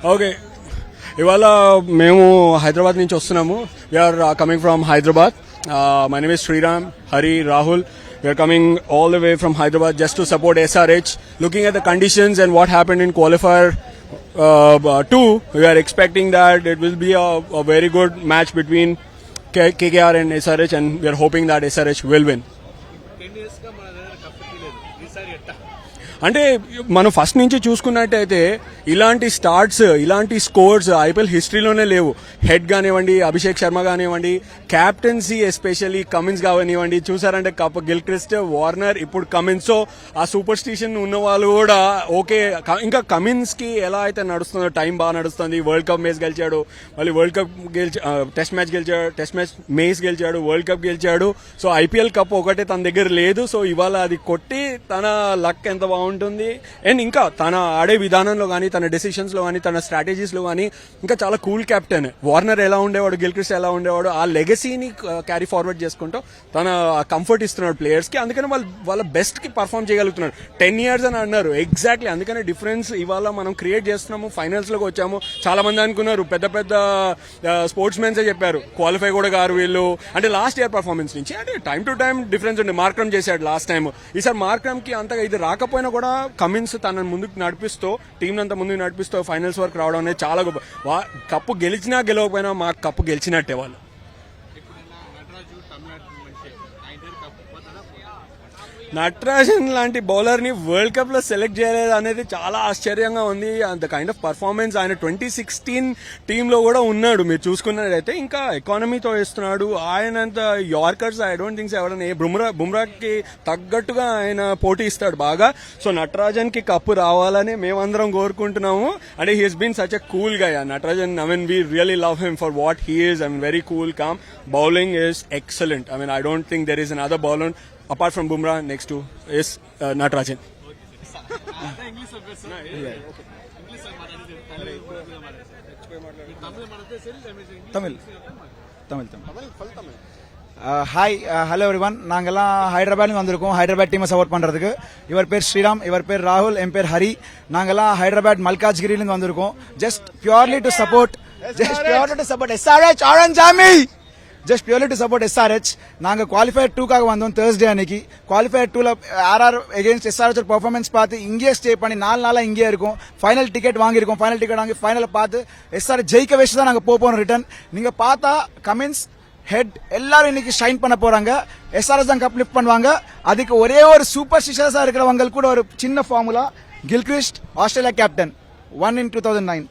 Okay, ఇవాళ మేము హైదరాబాద్ నుంచి వస్తున్నాము. We're coming from Hyderabad. My name is Sriram, Hari, Rahul. We are coming all the way from Hyderabad just to support SRH. Looking at the conditions and what happened in qualifier 2, we are expecting that it will be a very good match between KKR and SRH, and we are hoping that SRH will win. అంటే మనం first నుంచి చూసుకున్నట్టయితే ఇలాంటి starts, ఇలాంటి scores IPL హిస్టరీలోనే లేవు. Head కానివ్వండి, అభిషేక్ శర్మ కానివ్వండి, captaincy especially Cummins కానివ్వండి, చూసారంటే గిల్క్రిస్ట్, వార్నర్, ఇప్పుడు కమిన్స్. సో ఆ సూపర్ స్టిషన్ ఉన్న వాళ్ళు కూడా ఓకే. ఇంకా కమిన్స్ కి ఎలా అయితే నడుస్తుందో, టైం బాగా నడుస్తుంది. వరల్డ్ కప్ మ్యాచ్ గెలిచాడు, మళ్ళీ వరల్డ్ కప్ టెస్ట్ మ్యాచ్ గెలిచాడు, టెస్ట్ మ్యాచ్ మేస్ గెలిచాడు, వరల్డ్ కప్ గెలిచాడు. సో ఐపీఎల్ కప్ ఒకటే తన దగ్గర లేదు. సో ఇవాళ అది కొట్టి తన లక్ ఎంత బాగుంటుంది. అండ్ ఇంకా తన ఆడే విధానంలో కానీ, తన డెసిషన్స్ లో కానీ, తన స్ట్రాటజీస్ లో కానీ ఇంకా చాలా కూల్ కెప్టెన్. వార్నర్ ఎలా ఉండేవాడు, గిల్క్రిస్ట్ ఎలా ఉండేవాడు, ఆ లెగసీని క్యారీ ఫార్వర్డ్ చేసుకుంటూ తన కంఫర్ట్ ఇస్తున్నాడు ప్లేయర్స్ కి. అందుకని వాళ్ళ బెస్ట్ కి పర్ఫామ్ చేయగలుగుతున్నాడు. 10 years అని అన్నారు ఎగ్జాక్ట్లీ. అందుకనే డిఫరెన్స్ ఇవాళ మనం క్రియేట్ చేస్తున్నాము. ఫైనల్స్ లోకి వచ్చాము. చాలా మంది అనుకున్నారు, పెద్ద పెద్ద స్పోర్ట్స్ మెన్సే చెప్పారు క్వాలిఫై కూడా గారు వీళ్ళు అంటే లాస్ట్ ఇయర్ పర్ఫార్మెన్స్ నుంచి. అంటే టైం టు టైం డిఫరెన్స్ ఉంది. మార్క్రమ్ చేశాడు లాస్ట్ టైం. ఈసారి మార్క్రమ్ కి అంతగా ఇది రాకపోయినా కూడా కమిన్స్ తనను ముందుకు నడిపిస్తూ, టీం అంతా ముందుకు నడిపిస్తూ ఫైనల్స్ వరకు రావడం అనేది చాలా గొప్ప. కప్పు గెలిచినా గెలవకపోయినా మాకు కప్పు గెలిచినట్టే వాళ్ళు. నటరాజన్ లాంటి బౌలర్ ని వరల్డ్ కప్ లో సెలెక్ట్ చేయలేదు అనేది చాలా ఆశ్చర్యంగా ఉంది. అంత కైండ్ ఆఫ్ పర్ఫార్మెన్స్ ఆయన 2016 టీమ్ లో కూడా ఉన్నాడు. మీరు చూసుకున్నట్లయితే ఇంకా ఎకానమీతో వేస్తున్నాడు. ఆయనంత యార్కర్స్ ఐ డోంట్ థింక్ ఎవరైనా బుమ్రాకి తగ్గట్టుగా ఆయన పోటీ ఇస్తాడు బాగా. సో నటరాజన్ కి కప్పు రావాలని మేమందరం కోరుకుంటున్నాము. అంటే he has been such a cool guy. Natarajan, I mean we really love him for what he is. I mean very cool, calm. Bowling is excellent. I mean I don't think there is another bowler apart from Bumrah next to is Natarajan. Hi, hello everyone. நாங்கெல்லாம் ஹைதராபாத்ல வந்திருக்கோம் ஹைதராபாத் டீமை support பண்றதுக்கு. இவர் பேர் ஸ்ரீராம், இவர் பேர் ராகுல், என் பேர் ஹரி. நாங்கெல்லாம் ஹைதராபாத் மல்காஜ்கிரியிலிருந்து வந்திருக்கோம். Just purely to support SRH Orange Army. Just purely to support SRH. நாங்க குவாலிஃபயர் 2க்காக வந்தோம் தேர்ஸ்டே அன்னைக்கு. குவாலிஃபயர் 2ல ஆர்ஆர் எகெயின்ஸ்ட் SRH பெர்ஃபார்மன்ஸ் பார்த்து இங்கே ஸ்டே பண்ணி 4 நாளா இங்கே இருக்கும். ஃபைனல் டிக்கெட் வாங்கியிருக்கோம். ஃபைனல் டிக்கெட் வாங்கி ஃபைனலை பார்த்து SRH ஜெயிக்க வச்சு தான் நாங்க போறோம் ரிட்டர்ன். நீங்க பார்த்தா கமின்ஸ், ஹெட் எல்லாரும் இன்னைக்கு ஷைன் பண்ண போறாங்க. SRH தான் கப் லிஃப்ட் பண்ணுவாங்க. அதுக்கு ஒரே ஒரு சூப்பர் ஸ்டிஷர்ஸா இருக்கிறவங்க கூட ஒரு சின்ன formula. Gilchrist Australia captain 1 in 2009,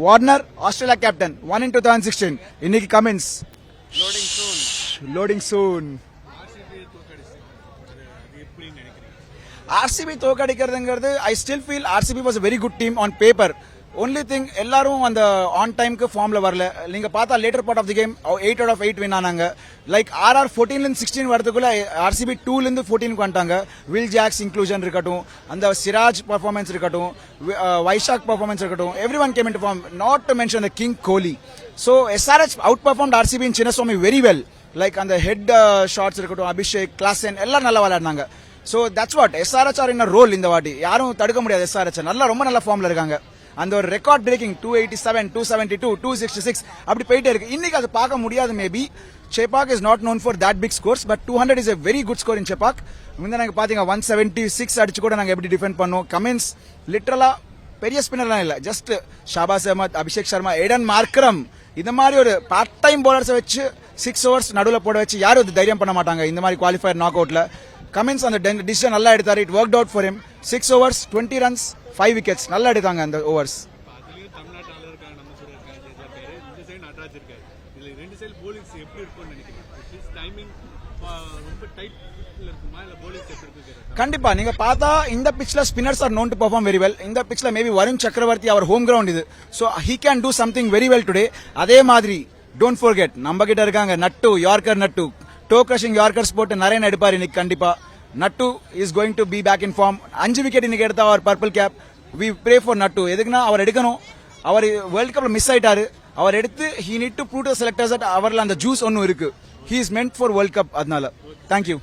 Warner Australia captain 1 in 2016. இன்னைக்கு Cummins loading soon. RCB தோக்கடிக்கிறதுங்கிறது I still feel RCB was a very good team on paper. only thing எல்லாரும் அந்த ஆன் டைம்க்கு ஃபார்ம்ல வரல. நீங்க பார்த்தா later part of the game 8 out of 8 win ஆனாங்க. Like RR 14 ல 16 வரதுக்குள்ள RCB 2 ல இருந்து 14 க்கு வந்துட்டாங்க. வில் ஜாக்ஸ் இன்க்ளூஷன் இருக்கட்டும், அந்த சிராஜ் பெர்ஃபார்மன்ஸ் இருக்கட்டும், வைஷாக் பெர்ஃபார்மன்ஸ் இருக்கட்டும், everyone came into form, not to mention the king Kohli. So SRH outperformed RCB in Chinnaswamy very well. Like அந்த ஹெட் ஷாட்ஸ் இருக்கட்டும், அபிஷேக், கிளாசன் எல்லாம் நல்லா விளையாடுனாங்க. So that's what SRH are in a role இந்த வாட்டி. யாரும் தடுக்க முடியாது SRH. ரொம்ப நல்ல ஃபார்ம்ல இருக்காங்க. அந்த ஒரு ரெக்கார்ட் பிரேக்கிங் 287, 272, 266 அப்படி போயிட்டே இருக்கு. இன்னைக்கு அது பார்க்க முடியாது. Maybe Chepak is not known for that big scores, but 200 is a very good score in Chepak. முன்ன நாங்க பாத்தீங்க 176 அடிச்சு கூட நாங்க எப்படி டிஃபெண்ட் பண்ணோம். கமின்ஸ் லிட்டரலா பெரிய ஸ்பின்னர்லாம் இல்ல, just Shahbaz Ahmed, Abhishek Sharma, Aiden Markram, இந்த மாதிரி ஒரு பார்ட் டைம் பவுலர்ஸ் வச்சு 6 overs நடுவுல போட வச்சு யாரும் அது தைரியம் பண்ண மாட்டாங்க இந்த மாதிரி குவாலிஃபயர் நாக் அவுட்ல. கமின்ஸ் அந்த டிசிஷன் நல்லா எடுத்தாரு. It worked out for him. 6 overs 20 runs 5 wickets நல்லா எடுத்தாங்க அந்த ஓவர்ஸ். கண்டிப்பா நீங்க பார்த்தா இந்த பிட்ச்ல spinners are known to perform very well. இந்த பிட்ச்ல மேபி வருண் சக்கரவர்த்தி அவர் ஹோம் கிரவுண்ட் இது. So he can do something very well today. அதே மாதிரி டோன்ட் ஃபர்கெட் நம்ம கிட்ட இருக்காங்க நட்டு, யார்கர் நட்டு, டோ கிரஷிங் யார்கர்ஸ் போட்டு நிறைய எடுப்பார் இன்னைக்கு கண்டிப்பா. Nattu is going to be back in form. 5 wicket இன்னைக்கு எடுத்தா அவர் purple cap. We pray for Nattu. எதுக்குன்னா அவர் எடுக்கணும். அவர் வேர்ல்ட் கப்ல மிஸ் ஆயிட்டாரு. அவர் எடுத்து he need to prove to selectors that அவர்ல அந்த ஜூஸ் ஒன்னு இருக்கு. He is meant for world cup. அதனால தேங்க்யூ.